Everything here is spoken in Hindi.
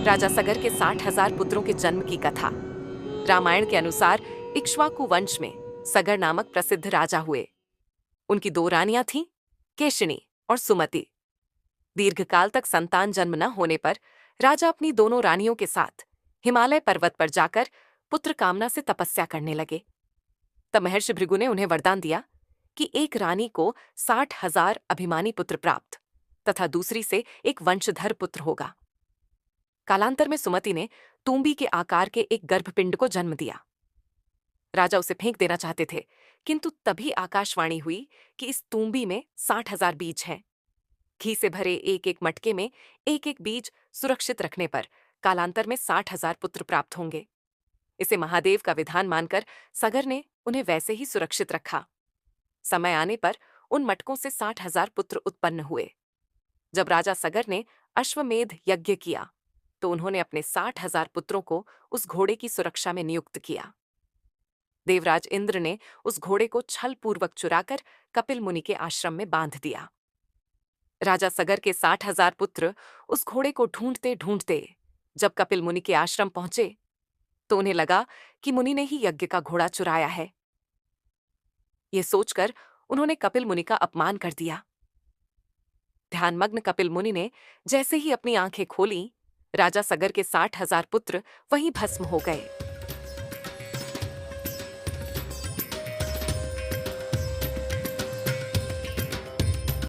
राजा सगर के 60,000 पुत्रों के जन्म की कथा। रामायण के अनुसार इक्ष्वाकु वंश में सगर नामक प्रसिद्ध राजा हुए। उनकी दो रानियां थीं, केशिनी और सुमति। दीर्घकाल तक संतान जन्म न होने पर राजा अपनी दोनों रानियों के साथ हिमालय पर्वत पर जाकर पुत्र कामना से तपस्या करने लगे। तब महर्षि भृगु ने उन्हें वरदान दिया कि एक रानी को 60,000 अभिमानी पुत्र प्राप्त तथा दूसरी से एक वंशधर पुत्र होगा। कालांतर में सुमति ने तूंबी के आकार के एक गर्भपिंड को जन्म दिया। राजा उसे फेंक देना चाहते थे, किंतु तभी आकाशवाणी हुई कि इस तूंबी में 60,000 बीज हैं। घी से भरे एक एक मटके में एक एक बीज सुरक्षित रखने पर कालांतर में 60,000 पुत्र प्राप्त होंगे। इसे महादेव का विधान मानकर सगर ने उन्हें वैसे ही सुरक्षित रखा। समय आने पर उन मटकों से 60,000 पुत्र उत्पन्न हुए। जब राजा सगर ने अश्वमेध यज्ञ किया तो उन्होंने अपने 60,000 पुत्रों को उस घोड़े की सुरक्षा में नियुक्त किया। देवराज इंद्र ने उस घोड़े को छलपूर्वक चुराकर कपिल मुनि के आश्रम में बांध दिया। राजा सगर के 60,000 पुत्र उस घोड़े को ढूंढते ढूंढते जब कपिल मुनि के आश्रम पहुंचे तो उन्हें लगा कि मुनि ने ही यज्ञ का घोड़ा चुराया है। यह सोचकर उन्होंने कपिल मुनि का अपमान कर दिया। ध्यानमग्न कपिल मुनि ने जैसे ही अपनी आंखें खोलीं, राजा सगर के 60,000 पुत्र वहीं भस्म हो गए।